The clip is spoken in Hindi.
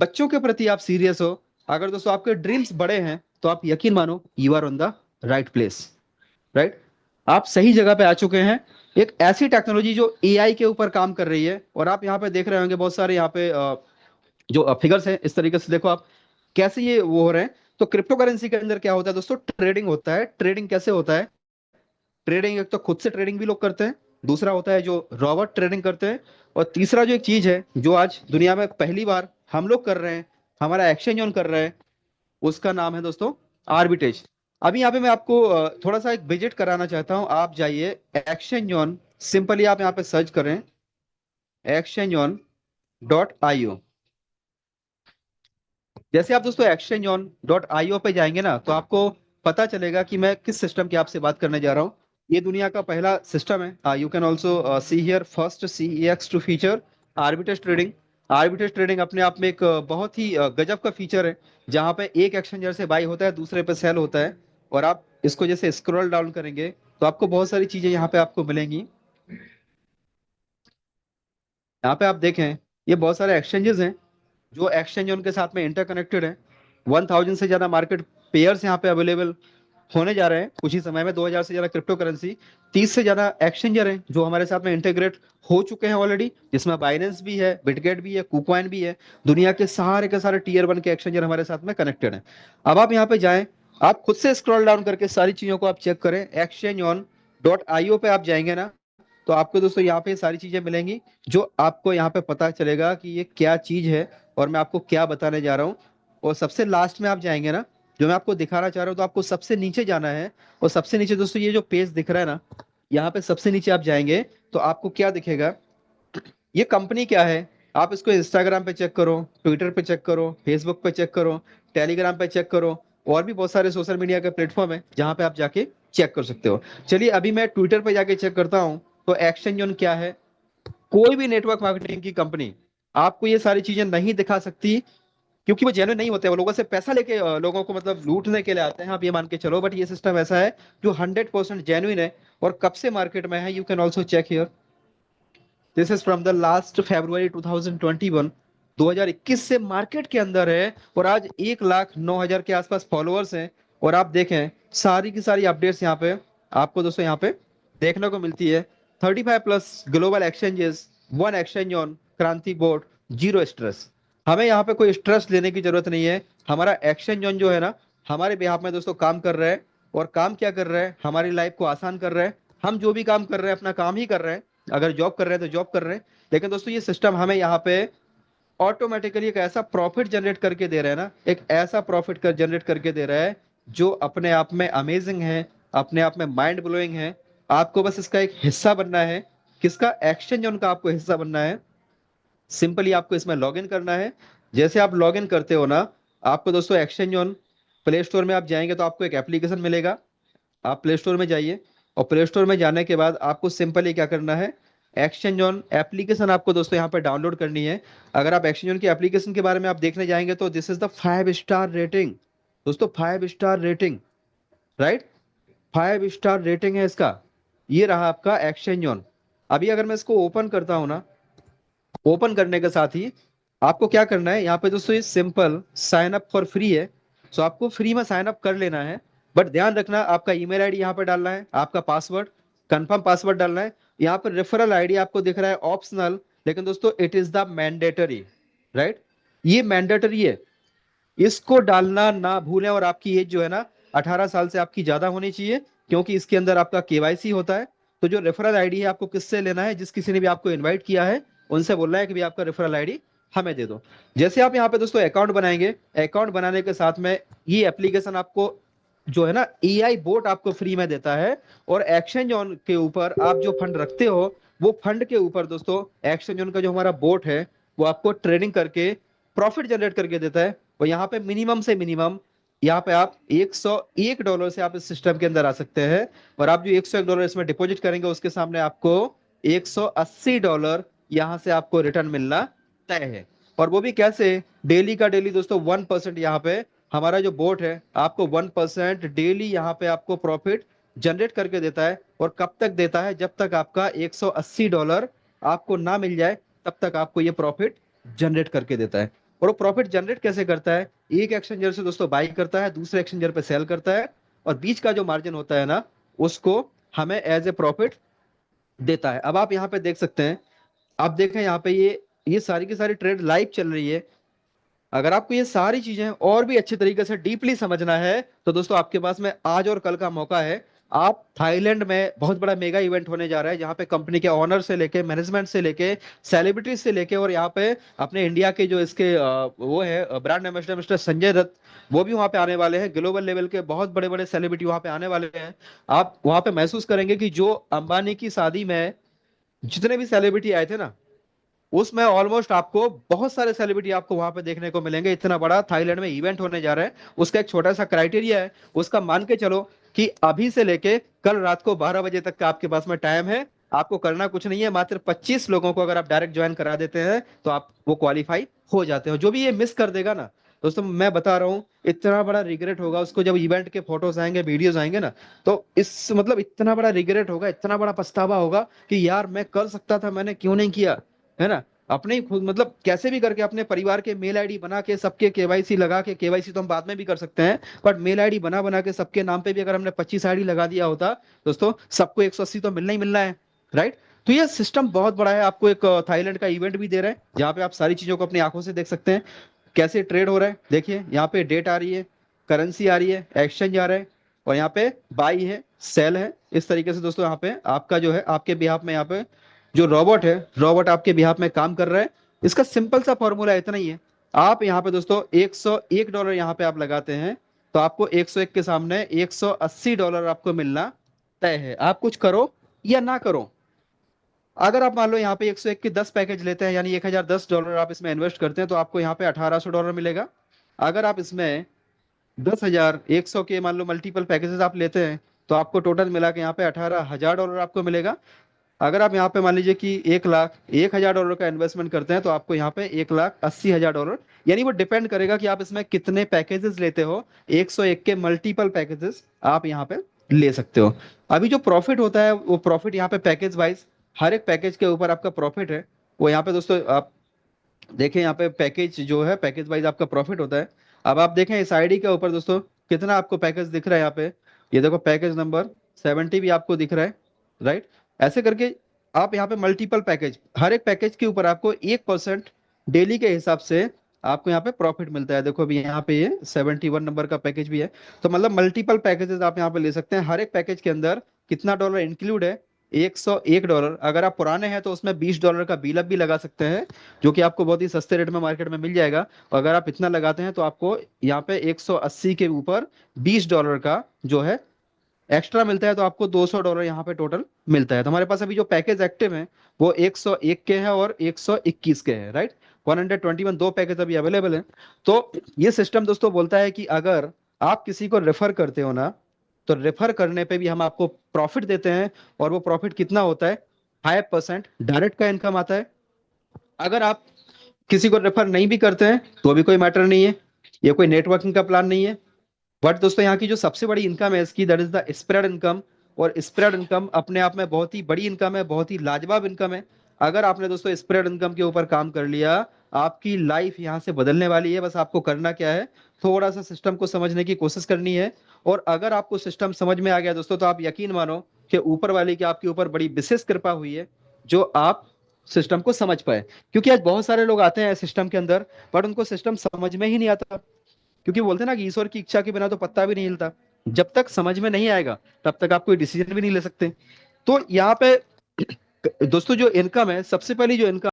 बच्चों के प्रति आप सीरियस हो, अगर दोस्तों आपके ड्रीम्स बड़े हैं, तो आप यकीन मानो you are on the right place. Right, आप सही जगह पे आ चुके हैं। एक ऐसी टेक्नोलॉजी जो एआई के ऊपर काम कर रही है, और आप यहाँ पे देख रहे होंगे बहुत सारे यहाँ पे जो फिगर्स हैं, इस तरीके से देखो आप कैसे ये वो हो रहे हैं। तो क्रिप्टो करेंसी के अंदर क्या होता है दोस्तों, ट्रेडिंग होता है। ट्रेडिंग कैसे होता है? ट्रेडिंग एक तो खुद से ट्रेडिंग भी लोग करते हैं, दूसरा होता है जो रॉबोट ट्रेडिंग करते हैं, और तीसरा जो एक चीज है जो आज दुनिया में पहली बार हम लोग कर रहे हैं, हमारा एक्सचेंज ऑन कर रहा है, उसका नाम है दोस्तों आर्बिट्रेज। अभी यहाँ पे मैं आपको थोड़ा सा एक विजिट कराना चाहता हूँ। आप जाइए एक्सचेंज ऑन, सिंपली आप यहाँ पे सर्च करें एक्सचेंज ऑन .io। जैसे आप दोस्तों एक्सचेंज ऑन .io पे जाएंगे ना, तो आपको पता चलेगा कि मैं किस सिस्टम की आपसे बात करने जा रहा हूँ। ये दुनिया का पहला सिस्टम है। You can also see here first CEX to feature arbitrage trading. Arbitrage trading अपने आप में एक बहुत ही गजब का फीचर है, जहाँ पे एक एक्सचेंजर से बाई होता है, दूसरे पे सेल होता है। और आप इसको जैसे स्क्रॉल डाउन करेंगे, तो आपको बहुत सारी चीजें यहाँ पे आपको मिलेंगी। यहाँ पे आप देखें, ये बहुत सारे एक्सचेंजेस हैं जो एक्सचेंज उनके साथ में इंटरकनेक्टेड है। 1000 से ज्यादा मार्केट पेयर्स यहाँ पे अवेलेबल होने जा रहे हैं कुछ ही समय में। 2000 से ज्यादा क्रिप्टो करेंसी, 30 से ज्यादा एक्सचेंजर हैं जो हमारे साथ में इंटीग्रेट हो चुके हैं ऑलरेडी, जिसमें बाइनेंस भी है, बिटगेट भी है, कुकॉइन भी है। दुनिया के सारे टीयर 1 के एक्सचेंजर हमारे साथ में कनेक्टेड हैं। अब आप यहाँ पे जाएं, आप खुद से स्क्रॉल डाउन करके सारी चीजों को आप चेक करें। एक्सचेंज ऑन .io पे आप जाएंगे ना, तो आपको दोस्तों यहाँ पे सारी चीजें मिलेंगी, जो आपको यहाँ पे पता चलेगा कि ये क्या चीज है और मैं आपको क्या बताने जा रहा हूँ। और सबसे लास्ट में आप जाएंगे ना, जो मैं आपको दिखाना चाह रहा हूँ, तो आपको सबसे नीचे जाना है। और सबसे नीचे दोस्तों ये जो पेज दिख रहा है ना, यहाँ पे सबसे नीचे आप जाएंगे, तो आपको क्या दिखेगा, ये कंपनी क्या है। आप इसको इंस्टाग्राम पे चेक करो, ट्विटर पे चेक करो, फेसबुक पे चेक करो, टेलीग्राम पे चेक करो, और भी बहुत सारे सोशल मीडिया के प्लेटफॉर्म है जहां पे आप जाके चेक कर सकते हो। चलिए अभी मैं ट्विटर पे जाके चेक करता हूँ, तो एक्सचेंज ऑन क्या है। कोई भी नेटवर्क मार्केटिंग की कंपनी आपको ये सारी चीजें नहीं दिखा सकती, क्योंकि वो जेन्युइन नहीं होते। वो लोगों से पैसा लेके लोगों को मतलब लूटने के लिए आते हैं, आप ये मान के चलो। बट ये सिस्टम ऐसा है जो 100% जेन्युइन है, और कब से मार्केट में है, you can also check here. This is from the last February 2021। 2021 से मार्केट के अंदर है, और आज 1,09,000 के आसपास फॉलोअर्स हैं। और आप देखें सारी की सारी अपडेट्स यहाँ पे आपको दोस्तों यहाँ पे देखने को मिलती है। 35+ global exchanges, one exchange on क्रांति बोर्ड, जीरो स्ट्रेस। हमें यहाँ पे कोई स्ट्रेस लेने की जरूरत नहीं है। हमारा एक्सचेंज ऑन जो है ना, हमारे बिहाफ में दोस्तों काम कर रहा है। और काम क्या कर रहा है, हमारी लाइफ को आसान कर रहा है। हम जो भी काम कर रहे हैं अपना काम ही कर रहे हैं। अगर जॉब कर रहे हैं तो जॉब कर रहे हैं, लेकिन दोस्तों ये सिस्टम हमें यहाँ पे ऑटोमेटिकली एक ऐसा प्रॉफिट जनरेट करके दे रहा है ना, एक ऐसा प्रॉफिट कर जनरेट करके दे रहा है जो अपने आप में अमेजिंग है, अपने आप में माइंड ब्लोइंग है। आपको बस इसका एक हिस्सा बनना है। किसका? एक्सचेंज उनका आपको हिस्सा बनना है। सिंपली आपको इसमें लॉग इन करना है। जैसे आप लॉग इन करते हो ना, आपको दोस्तों एक्सचेंज ऑन प्ले स्टोर में आप जाएंगे तो आपको एक एप्लीकेशन मिलेगा। आप प्ले स्टोर में जाइए, और प्ले स्टोर में जाने के बाद आपको सिंपली क्या करना है, एक्सचेंज ऑन एप्लीकेशन आपको दोस्तों यहाँ पे डाउनलोड करनी है। अगर आप एक्सचेंज ऑन की एप्लीकेशन के बारे में आप देखने जाएंगे, तो this is the 5 star rating. दोस्तों 5 star rating, right, 5 star rating है इसका। ये रहा आपका एक्सचेंज ऑन। अभी अगर मैं इसको ओपन करता हूं ना, ओपन करने के साथ ही आपको क्या करना है, यहाँ पे दोस्तों ये simple sign up for free है। सो आपको फ्री में साइन अप कर लेना है। बट ध्यान रखना, आपका ईमेल आईडी यहाँ पे डालना है, आपका पासवर्ड, कंफर्म पासवर्ड डालना है। यहाँ पर रेफरल आईडी आपको दिख रहा है ऑप्शनल, लेकिन दोस्तों it is the mandatory. Right, ये मैंडेटरी है, इसको डालना ना भूलें। और आपकी एज जो है ना, 18 साल से आपकी ज्यादा होनी चाहिए, क्योंकि इसके अंदर आपका केवाईसी होता है। तो जो रेफरल आईडी है आपको किससे लेना है, जिस किसी ने भी आपको इनवाइट किया है उनसे बोलना है कि भी आपका रेफरल आईडी हमें दे दो। जैसे आप यहाँ पे दोस्तों अकाउंट बनाएंगे, अकाउंट बनाने के साथ में ये एप्लीकेशन आपको जो है ना, एआई बोट आपको फ्री में देता है। और एक्सचेंज ऑन के ऊपर आप जो फंड रखते हो, वो फंड के ऊपर दोस्तों एक्सचेंज ऑन का जो हमारा बोट है, वो आपको ट्रेडिंग करके प्रॉफिट जनरेट करके देता है। और यहाँ पे मिनिमम से मिनिमम, यहाँ पे आप $101 से आप इस सिस्टम के अंदर आ सकते हैं। और आप जो $101 इसमें डिपॉजिट करेंगे, उसके सामने आपको $180 यहाँ से आपको रिटर्न मिलना तय है। और वो भी कैसे? डेली का डेली दोस्तों 1% यहाँ पे हमारा जो बोट है आपको 1% डेली यहाँ पे आपको प्रॉफिट जनरेट करके देता है। और कब तक देता है? जब तक आपका $180 आपको ना मिल जाए, तब तक आपको ये प्रॉफिट जनरेट करके देता है। और वो प्रॉफिट जनरेट कैसे करता है, एक एक्सचेंजर से दोस्तों बाई करता है, दूसरे एक्सचेंजर पे सेल करता है, और बीच का जो मार्जिन होता है ना, उसको हमें एज ए प्रॉफिट देता है। अब आप यहाँ पे देख सकते हैं, आप देखें यहाँ पे ये सारी की सारी ट्रेड लाइव चल रही है। अगर आपको ये सारी चीजें और भी अच्छे तरीके से डीपली समझना है तो दोस्तों आपके पास में आज और कल का मौका है। आप थाईलैंड में बहुत बड़ा मेगा इवेंट होने जा रहा है, जहां पे कंपनी के ऑनर से लेके, मैनेजमेंट से लेके, सेलिब्रिटीज से लेके, और यहाँ पे अपने इंडिया के जो इसके वो है brand ambassador mister Sanjay Dutt, वो भी वहां पे आने वाले हैं। ग्लोबल लेवल के बहुत बड़े बड़े सेलिब्रिटी वहां पे आने वाले हैं। आप वहां पे महसूस करेंगे कि जो अंबानी की शादी में जितने भी सेलिब्रिटी आए थे ना, उसमें ऑलमोस्ट आपको बहुत सारे सेलिब्रिटी आपको वहां पे देखने को मिलेंगे। इतना बड़ा थाईलैंड में इवेंट होने जा रहा है। उसका एक छोटा सा क्राइटेरिया है, उसका मान के चलो कि अभी से लेके कल रात को 12 बजे तक का आपके पास में टाइम है। आपको करना कुछ नहीं है, मात्र 25 लोगों को अगर आप डायरेक्ट ज्वाइन करा देते हैं तो आप वो क्वालिफाई हो जाते हो। जो भी ये मिस कर देगा ना दोस्तों, मैं बता रहा हूँ, इतना बड़ा रिग्रेट होगा उसको जब इवेंट के फोटोज आएंगे, वीडियोज आएंगे ना, तो इस मतलब इतना बड़ा रिग्रेट होगा, इतना बड़ा पछतावा होगा कि यार मैं कर सकता था, मैंने क्यों नहीं किया, है ना। अपने ही खुद मतलब कैसे भी करके अपने परिवार के मेल आईडी बना के, सबके केवाईसी लगा के, केवाईसी तो हम बाद में भी कर सकते हैं, बट मेल आईडी बना बना के सबके नाम पे भी अगर हमने 25 आईडी लगा दिया होता दोस्तों, सबको 180 तो मिलना ही मिलना है, राइट। तो ये सिस्टम बहुत बड़ा है। आपको एक थाईलैंड का इवेंट भी दे रहे हैं, जहाँ पे आप सारी चीजों को अपनी आंखों से देख सकते हैं, कैसे ट्रेड हो रहा है। देखिए यहाँ पे डेट आ रही है, करेंसी आ रही है, एक्सचेंज आ रहा है, और यहाँ पे बाई है, सेल है। इस तरीके से दोस्तों यहाँ पे आपका जो है, आपके बिहाफ में यहाँ पे जो रोबोट है, रोबोट आपके बिहाफ में काम कर रहा है। इसका सिंपल सा फॉर्मूला इतना ही है। आप यहाँ पे दोस्तों $101 यहाँ पे आप लगाते हैं, तो आपको 101 के सामने $180 आपको मिलना तय है। आप कुछ करो या ना करो। अगर आप मान लो यहाँ पे 101 के 10 पैकेज लेते हैं, यानी $1010 आप इसमें इन्वेस्ट करते हैं, तो आपको यहाँ पे $1800 मिलेगा। अगर आप इसमें 10,000 100 के मान लो मल्टीपल पैकेजेस आप लेते हैं, तो आपको टोटल मिला के यहाँ पे $18,000 आपको मिलेगा। अगर आप यहाँ पे मान लीजिए कि 1,01,000 का इन्वेस्टमेंट करते हैं, तो आपको यहाँ पे $1,80,000, यानी वो डिपेंड करेगा कि आप इसमें कितने पैकेजेस लेते हो। 101 के मल्टीपल पैकेजेस आप यहाँ पे ले सकते हो। अभी जो प्रॉफिट होता है, वो प्रॉफिट यहाँ पे पैकेज वाइज, हर एक पैकेज के ऊपर आपका प्रॉफिट है। वो यहाँ पे दोस्तों आप देखें, यहाँ पे पैकेज जो है, पैकेज वाइज आपका प्रॉफिट होता है। अब आप देखें इस आईडी के ऊपर दोस्तों कितना आपको पैकेज दिख रहा है यहाँ पे। ये देखो पैकेज नंबर 70 भी आपको दिख रहा है, राइट। ऐसे करके आप यहाँ पे मल्टीपल पैकेज, हर एक पैकेज के ऊपर आपको 1% डेली के हिसाब से आपको यहाँ पे प्रॉफिट मिलता है। देखो अभी यहाँ पे ये 71 नंबर का पैकेज भी है। तो मतलब मल्टीपल पैकेजेस आप यहाँ पे ले सकते हैं। हर एक पैकेज के अंदर कितना डॉलर इंक्लूड है, $101। अगर आप पुराने हैं तो उसमें $20 का बिल अप भी लगा सकते हैं, जो कि आपको बहुत ही सस्ते रेट में मार्केट में मिल जाएगा। और अगर आप इतना लगाते हैं तो आपको यहाँ पे 180 के ऊपर $20 का जो है एक्स्ट्रा मिलता है, तो आपको $200 यहाँ पे टोटल मिलता है। तो हमारे पास अभी जो पैकेज एक्टिव है वो 101 के हैं और 121 के हैं, राइट। 121 दो पैकेज अभी अवेलेबल है। तो ये सिस्टम दोस्तों बोलता है कि अगर आप किसी को रेफर करते हो ना, तो रेफर करने पे भी हम आपको प्रॉफिट देते हैं। और वो प्रॉफिट कितना होता है, 5% डायरेक्ट का इनकम आता है। अगर आप किसी को रेफर नहीं भी करते हैं तो भी कोई मैटर नहीं है, ये कोई नेटवर्किंग का प्लान नहीं है। बट दोस्तों यहाँ की जो सबसे बड़ी इनकम है इसकी, that is the spread income. और स्प्रेड इनकम अपने आप में बहुत ही बड़ी इनकम है, बहुत ही लाजवाब इनकम है। अगर आपने दोस्तों स्प्रेड इनकम के ऊपर काम कर लिया, आपकी लाइफ यहाँ से बदलने वाली है। बस आपको करना क्या है, थोड़ा सा सिस्टम को समझने की कोशिश करनी है। और अगर आपको सिस्टम समझ में आ गया दोस्तों, तो आप यकीन मानो कि ऊपर वाले की आपके ऊपर बड़ी विशेष कृपा हुई है, जो आप सिस्टम को समझ पाए। क्योंकि आज बहुत सारे लोग आते हैं सिस्टम के अंदर, बट उनको सिस्टम समझ में ही नहीं आता। क्योंकि बोलते हैं ना कि ईश्वर की इच्छा के बिना तो पत्ता भी नहीं हिलता। जब तक समझ में नहीं आएगा तब तक आप कोई डिसीजन भी नहीं ले सकते। तो यहाँ पे दोस्तों जो इनकम है, सबसे पहली जो इनकम